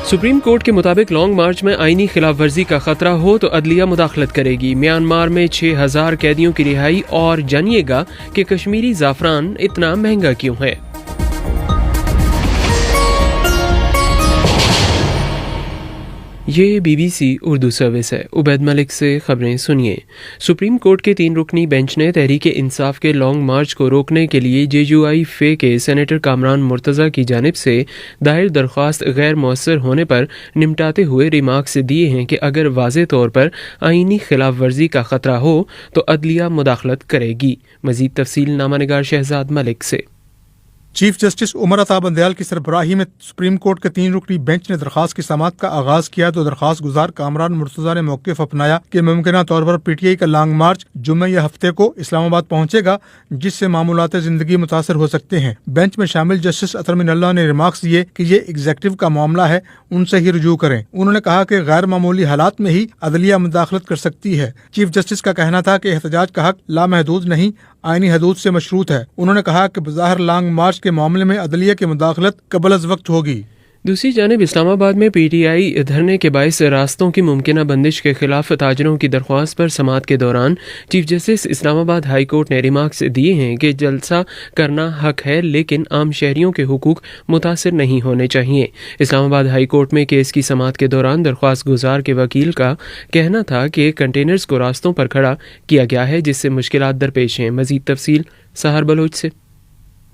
Supreme court के मुताबिक long मार्च में आईनी खिलाफ वर्जी का खतरा हो तो अदलिया मुदाखलत करेगी। म्यांमार में 6000 कैदियों की रिहाई और जानिएगा कि कश्मीरी ज़ाफ़रान इतना महंगा क्यों है। ये BBC उर्दू सर्विस है। उबैद मलिक से खबरें सुनिए। सुप्रीम कोर्ट के 3 रुकनी बेंच ने तहरीक इंसाफ के लॉन्ग मार्च को रोकने के लिए JUI फे के सेनेटर कामरान मुर्तज़ा की जानिब से दायर दरख्वास्त गैर मौसर होने पर निमटाते हुए रिमार्क्स दिए हैं कि अगर वाज़े तौर पर आईनी खिलाफ वर्जी का खतरा हो तो अदलिया मुदाखलत करेगी। मज़ीद तफसील नामा निगार शहजाद मलिक से। चीफ जस्टिस उमर अता बंदयाल की सरबराही में सुप्रीम कोर्ट के 3 रुकनी बेंच ने दरखास्त की समाअत का आगाज किया तो दरखास्त गुजार कामरान मुर्तज़ा ने मौक़िफ़ अपनाया कि मुमकिन तौर पर PTI का लॉन्ग मार्च जुम्मे या हफ्ते को इस्लामाबाद पहुंचेगा, जिससे मामूलात ज़िंदगी मुतासर हो सकते हैं। बेंच में शामिल जस्टिस अतर मिनल्ला ने रिमार्क्स दिए कि ये एग्जीक्यूटिव का मामला है, उनसे ही रुजू करें। उन्होंने कहा कि गैर मामूली हालात में ही अदलिया मुदाखलत कर सकती है। चीफ जस्टिस का कहना था कि एहतजाज का हक लामहदूद नहीं, आईनी हदूद से मशरूत है। उन्होंने कहा कि बज़ाहिर लॉन्ग मार्च के मामले में अदलिया की मुदाखलत कबल अज़ वक्त होगी। दूसरी जानिब इस्लामाबाद में PTI धरने के बायस रास्तों की मुमकिना बंदिश के खिलाफ ताजरों की दरख्वास्त पर समाअत के दौरान chief justice Islamabad high court ने रिमार्क्स दिए हैं कि जलसा करना हक है, लेकिन आम शहरियों के हुकूक मुतासर नहीं होने चाहिए। इस्लामाबाद हाई कोर्ट में केस की समाअत के दौरान दरख्वास्त गुजार के वकील का कहना था कि कंटेनर्स को रास्तों पर खड़ा किया गया है, जिससे मुश्किलात दरपेश हैं। मज़ीद तफसील सहर बलोच से।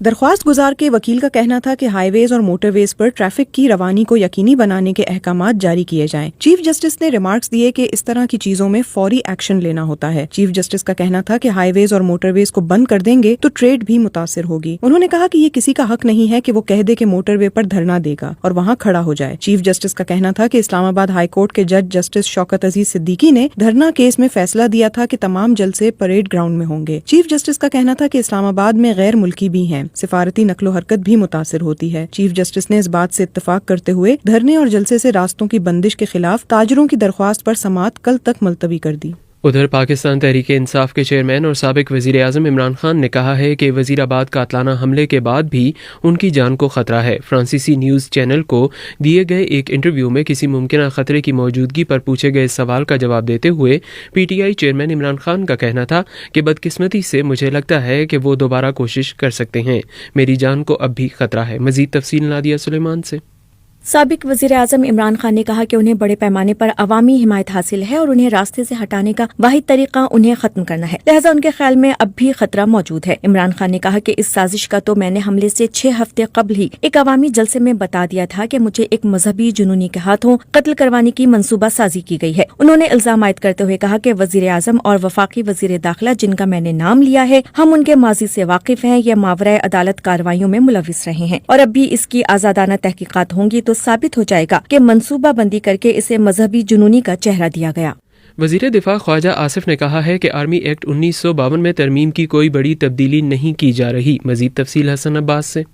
दरख्वास्त गुजार के वकील का कहना था कि हाईवेज और मोटरवेज पर ट्रैफिक की रवानी को यकीनी बनाने के अहकामात जारी किए जाएं। चीफ जस्टिस ने रिमार्क्स दिए कि इस तरह की चीजों में फौरी एक्शन लेना होता है। चीफ जस्टिस का कहना था कि हाईवेज और मोटरवेज को बंद कर देंगे तो ट्रेड भी मुतासिर होगी। उन्होंने कहा कि ये किसी का हक नहीं है कि वो कह दे कि मोटरवे पर धरना देगा और वहाँ खड़ा हो जाए। चीफ जस्टिस का कहना था कि इस्लामाबाद हाई कोर्ट के जज जस्टिस शौकत अजीज सिद्दीकी ने धरना केस में फैसला दिया था कि तमाम जलसे परेड ग्राउंड में होंगे। चीफ जस्टिस का कहना था कि इस्लामाबाद में गैर मुल्की भी हैं, सिफारती नकलो हरकत भी मुतासिर होती है। चीफ जस्टिस ने इस बात से इत्तफाक करते हुए धरने और जलसे से रास्तों की बंदिश के खिलाफ ताजरों की दरख्वास्त पर समाअत कल तक मुलतवी कर दी। उधर पाकिस्तान तहरीक इंसाफ के चेयरमैन और साबिक वज़ीर आज़म इमरान खान ने कहा है कि वज़ीराबाद कातलाना हमले के बाद भी उनकी जान को खतरा है। फ्रांसीसी न्यूज़ चैनल को दिए गए एक इंटरव्यू में किसी मुमकिन खतरे की मौजूदगी पर पूछे गए सवाल का जवाब देते हुए PTI चेयरमैन इमरान खान का कहना था कि बदकिस्मती से मुझे लगता है कि वो दोबारा कोशिश कर सकते हैं। मेरी जान को अब भी खतरा है। मज़ीद तफसील नादिया सुलेमान से। साबिक वज़ीर आज़म इमरान खान ने कहा कि उन्हें बड़े पैमाने पर अवामी हिमायत हासिल है और उन्हें रास्ते से हटाने का वाहिद तरीका उन्हें खत्म करना है, लिहाजा उनके ख्याल में अब भी खतरा मौजूद है। इमरान खान ने कहा कि इस साजिश का तो मैंने हमले से 6 हफ्ते कबल ही एक अवामी जलसे में बता दिया था कि मुझे एक मजहबी जुनूनी के हाथों कत्ल करवाने की मंसूबा साजी की गई है। उन्होंने इल्जाम आयद करते हुए कहा कि वज़ीर आज़म और वफाकी वज़ीर दाखिला जिनका मैंने नाम लिया है, हम उनके माजी से वाकिफ हैं, या मावराए अदालत कार्रवाइयों में मुलविस रहे हैं और अब भी इसकी आजादाना तहकीकात होंगी तो साबित हो जाएगा कि मंसूबा बंदी करके इसे मजहबी जुनूनी का चेहरा दिया गया। वज़ीर दिफा ख्वाजा आसिफ ने कहा है कि आर्मी एक्ट 1952 में तरमीम की कोई बड़ी तब्दीली नहीं की जा रही। मज़ीद तफसील हसन अब्बास से।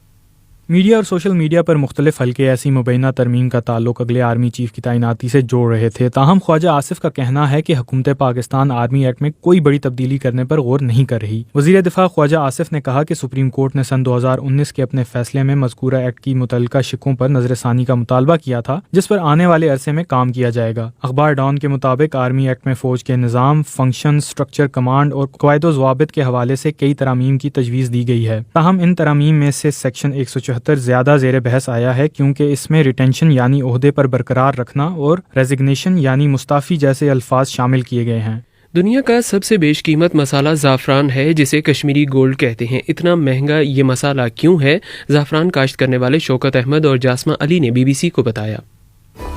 मीडिया और सोशल मीडिया पर मुख्तलिफ हल्के ऐसी मुबैना तरमीम का ताल्लुक अगले आर्मी चीफ की तैनाती से जोड़ रहे थे। ताहम ख्वाजा आसिफ का कहना है कि हुकूमत पाकिस्तान आर्मी एक्ट में कोई बड़ी तब्दीली करने पर गौर नहीं कर रही। वज़ीर दिफा ख्वाजा आसिफ ने कहा कि सुप्रीम कोर्ट ने सन 2019 के अपने फैसले में मज़कूरा एक्ट की मुतल्लिका शिकों पर नजरसानी का मुतालबा किया था, जिस पर आने वाले अरसे में काम किया जाएगा। अखबार डॉन के मुताबिक आर्मी एक्ट में फौज के निज़ाम, फंक्शन, स्ट्रक्चर, कमांड और क़वायद ज़वाबित के हवाले से कई तरामीम की तजवीज़ दी गई है। ताहम इन तरामीम में से सेक्शन 174 ज्यादा ज़ेर बहस आया है, क्योंकि इसमें रिटेंशन यानी ओहदे पर बरकरार रखना और रेजिग्नेशन यानी मुस्ताफ़ी जैसे अल्फाज शामिल किए गए हैं। दुनिया का सबसे बेशकीमत मसाला ज़ाफ़रान है, जिसे कश्मीरी गोल्ड कहते हैं। इतना महंगा ये मसाला क्यों है? ज़ाफ़रान काश्त करने वाले शौकत अहमद और जासमा अली ने BBC को बताया।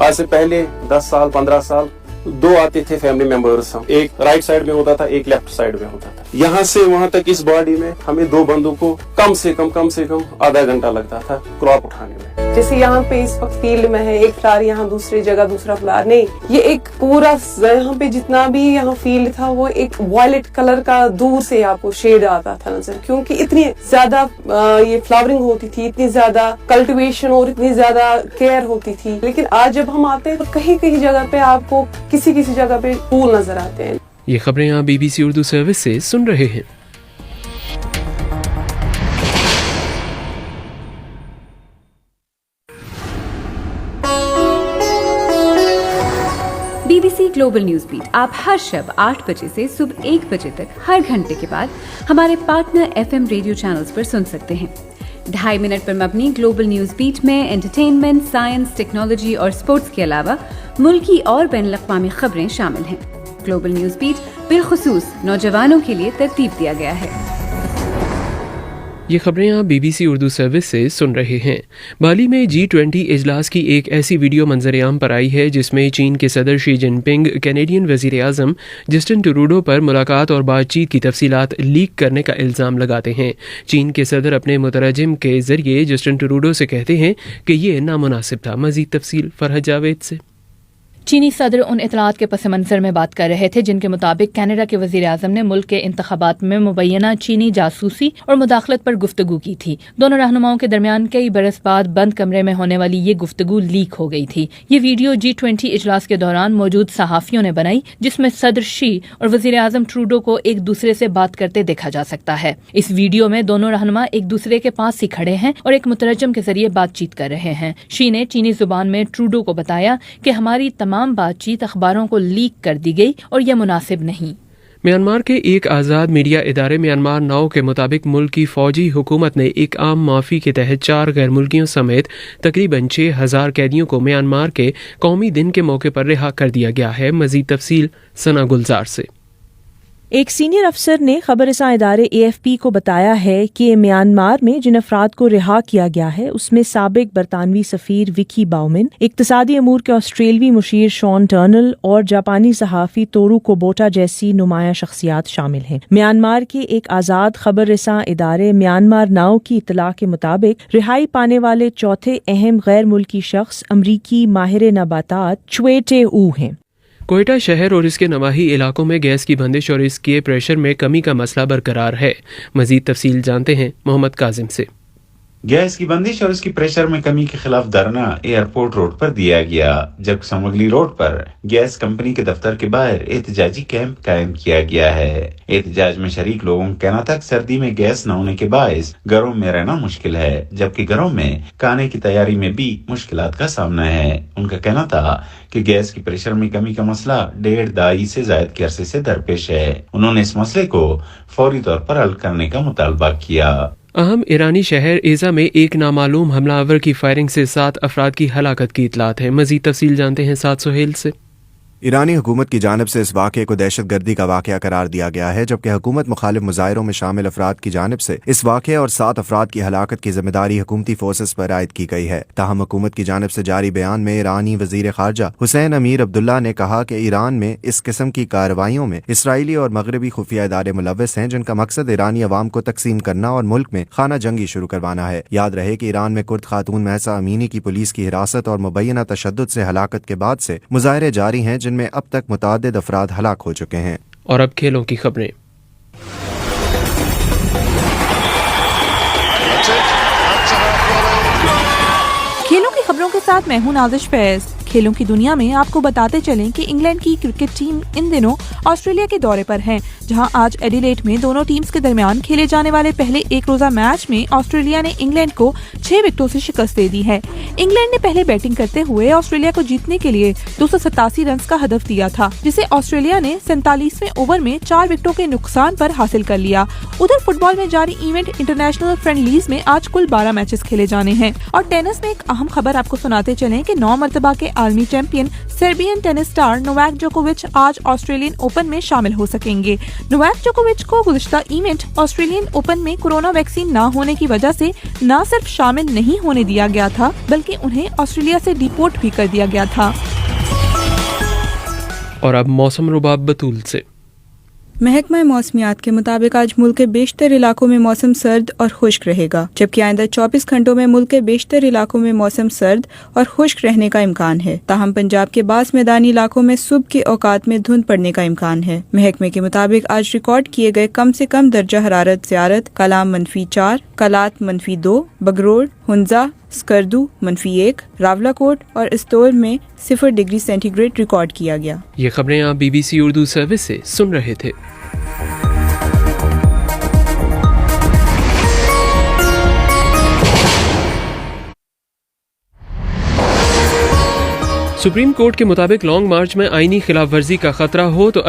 आज से पहले 10 साल 15 साल 2 आते थे फैमिली मेंबर्स, हम एक राइट साइड में होता था, एक लेफ्ट साइड में होता था। यहाँ से वहाँ तक इस बॉडी में हमें 2 बंदों को कम से कम आधा घंटा लगता था क्रॉप उठाने में। जैसे यहाँ पे इस वक्त फील्ड में है, एक फ्लावर यहाँ दूसरी जगह दूसरा फ्लावर नहीं, ये एक पूरा यहाँ पे जितना भी यहाँ फील्ड था वो एक वॉयलेट कलर का दूर से आपको शेड आता था नजर, क्योंकि इतनी ज्यादा ये फ्लावरिंग होती थी, इतनी ज्यादा कल्टीवेशन और इतनी ज्यादा केयर होती थी। लेकिन आज जब हम आते हैं तो कहीं कहीं जगह पे आपको किसी जगह पे फूल नजर आते हैं। ये खबरें आप BBC उर्दू सर्विस से सुन रहे हैं। BBC ग्लोबल न्यूज बीट आप हर शब 8 बजे से सुबह 1 बजे तक हर घंटे के बाद हमारे पार्टनर FM रेडियो चैनल्स पर सुन सकते हैं। 2.5 मिनट पर मबनी ग्लोबल न्यूज बीट में एंटरटेनमेंट, साइंस, टेक्नोलॉजी और स्पोर्ट्स के अलावा मुल्की और बैनुल-अक़वामी खबरें शामिल हैं। ग्लोबल न्यूज बीट बिलखुसूस नौजवानों के लिए तरतीब दिया गया है। ये खबरें आप BBC उर्दू सर्विस से सुन रहे हैं। बाली में G20 इजलास की एक ऐसी वीडियो मंजर-ए-आम पर आई है जिसमें चीन के सदर शी जिनपिंग कैनेडियन वज़ीर-ए-आज़म जस्टिन ट्रूडो पर मुलाकात और बातचीत की तफसीलात लीक करने का इल्ज़ाम लगाते हैं। चीन के सदर अपने मुतरजम के ज़रिए जस्टिन ट्रूडो से कहते हैं कि ये नामुनासिब था। मज़ीद तफसील फरहत जावेद से। चीनी सदर उन इतलात के पस मंजर में बात कर रहे थे जिनके मुताबिक कनाडा के वज़ीर आज़म ने मुल्क के इंतखाबात में मुबैना चीनी जासूसी और मुदाखलत पर गुफ्तगू की थी। दोनों रहनुमाओं के दरमियान कई बरस बाद बंद कमरे में होने वाली ये गुफ्तगू लीक हो गई थी। ये वीडियो G20 इजलास के दौरान मौजूद सहाफ़ियों ने बनाई, जिसमें सदर शी और वज़ीर आज़म ट्रूडो को एक दूसरे से बात करते देखा जा सकता है। इस वीडियो में दोनों रहनुमा एक दूसरे के पास ही खड़े हैं और एक मुतरजम के जरिए बातचीत कर रहे हैं। शी ने चीनी जुबान में ट्रूडो को बताया कि हमारी तमाम बातचीत अखबारों को लीक कर दी गई और यह मुनासिब नहीं। म्यांमार के एक आज़ाद मीडिया इदारे म्यांमार नाउ के मुताबिक मुल्क की फौजी हुकूमत ने एक आम माफ़ी के तहत 4 गैर मुल्कियों समेत तकरीबन 6,000 कैदियों को म्यांमार के कौमी दिन के मौके पर रिहा कर दिया गया है। मज़ीद तफसील सना गुलजार से। एक सीनियर अफसर ने खबरसां इदारे AFP को बताया है कि म्यांमार में जिन अफराद को रिहा किया गया है उसमें साबिक बरतानवी सफ़ीर विकी बाउमिन, इक्तिसादी अमूर के ऑस्ट्रेलवी मुशीर शॉन टर्नल और जापानी सहाफ़ी तोरू कोबोटा जैसी नुमाया शख्सियात शामिल हैं। म्यांमार के एक आज़ाद खबरसां इदारे म्यांमार नाउ की इत्तला के मुताबिक रिहाई पाने वाले चौथे अहम गैर मुल्की शख्स अमरीकी माहिर नबातात चुए टे ऊ हैं। कोयटा शहर और इसके नवाही इलाकों में गैस की बंदिश और इसके प्रेशर में कमी का मसला बरकरार है। मजीद तफसील जानते हैं मोहम्मद काजिम से। गैस की बंदिश और इसकी प्रेशर में कमी के खिलाफ धरना एयरपोर्ट रोड पर दिया गया, जबकि समगली रोड पर गैस कंपनी के दफ्तर के बाहर एहतजाजी कैंप कायम किया गया है। एहतजाज में शरीक लोगों का कहना था कि सर्दी में गैस न होने के बायस घरों में रहना मुश्किल है, जबकि घरों में खाने की तैयारी में भी मुश्किलात का सामना है। उनका कहना था कि गैस की प्रेशर में कमी का मसला 1.5 दहाई से ज्यादा के अरसे से दरपेश है। उन्होंने इस मसले को फौरी तौर पर हल करने का मुतालबा किया। अहम ईरानी शहर एजा में एक नामालूम हमलावर की फायरिंग से 7 अफराद की हलाकत की इतलात है। मजीद तफसील जानते हैं साद सुहेल से। ईरानी हुकूमत की जानिब से इस वाक़े को दहशत गर्दी का वाक़या करार दिया गया है, जबकि हुकूमत मुखालिफ मुजाहिरों में शामिल अफराद की जानिब से इस वाक़े और 7 अफराद की हलाकत की जिम्मेदारी हुकूमती फोर्सेस पर आयद की गई है। ताहम हुकूमत की जानिब से जारी बयान में ईरानी वज़ीर ख़ारजा हुसैन अमीर अब्दुल्ला ने कहा कि ईरान में इस किस्म की कार्रवाइयों में इसराइली और मगरबी खुफिया इदारे मुलव्वस हैं, जिनका मकसद ईरानी अवाम को तकसीम करना और मुल्क में खाना जंगी शुरू करवाना है। याद रहे कि ईरान में कुर्द खातून महसा अमीनी की पुलिस की हिरासत और मुबैना तशद्दुद से हलाकत के बाद से मुजाहरे जारी हैं, जिनमें अब तक मुतादिद अफराद हलाक हो चुके हैं। और अब खेलों की खबरें। खेलों की खबरों के साथ मैं हूं नाज़िश फैज। खेलों की दुनिया में आपको बताते चलें कि इंग्लैंड की क्रिकेट टीम इन दिनों ऑस्ट्रेलिया के दौरे पर है, जहां आज एडिलेड में दोनों टीम्स के दरमियान खेले जाने वाले पहले एक रोजा मैच में ऑस्ट्रेलिया ने इंग्लैंड को 6 विकेटों से शिकस्त दे दी है। इंग्लैंड ने पहले बैटिंग करते हुए ऑस्ट्रेलिया को जीतने के लिए 287 रन का हदफ दिया था, जिसे ऑस्ट्रेलिया ने 47वें ओवर में 4 विकेटों के नुकसान पर हासिल कर लिया। उधर फुटबॉल में जारी इवेंट इंटरनेशनल फ्रेंडलीज में आज कुल 12 मैचेस खेले जाने हैं। और टेनिस में एक अहम खबर आपको सुनाते चलें कि 9 मरतबा के आलमी champion Serbian tennis star Novak जोकोविच आज ऑस्ट्रेलियन ओपन में शामिल हो सकेंगे। नोवाक जोकोविच को गुज़िश्ता इवेंट ऑस्ट्रेलियन ओपन में कोरोना वैक्सीन न होने की वजह से न सिर्फ शामिल नहीं होने दिया गया था, बल्कि उन्हें ऑस्ट्रेलिया से डिपोर्ट भी कर दिया गया था। और अब मौसम रुबाब बतूल से। महकमा मौसमियात के मुताबिक आज मुल्क के बेशतर इलाकों में मौसम सर्द और खुश्क रहेगा, जबकि आइंदा 24 घंटों में मुल्क के बेशतर इलाकों में मौसम सर्द और खुश्क रहने का इम्कान है। ताहम पंजाब के बास मैदानी इलाकों में सुबह के औकात में धुंध पड़ने का इम्कान है। महकमे के मुताबिक आज रिकॉर्ड किए गए कम से कम दर्जा हरारत ज़ियारत कलाम -4, कलात -2, बगरोड, हुंजा, स्कर्दू -1, रावलाकोट और इस्तोल में 0 डिग्री सेंटीग्रेड रिकॉर्ड किया गया। ये खबरें आप BBC उर्दू सर्विस से सुन रहे थे। सुप्रीम कोर्ट के मुताबिक लॉन्ग मार्च में आईनी खिलाफ वर्जी का खतरा हो तो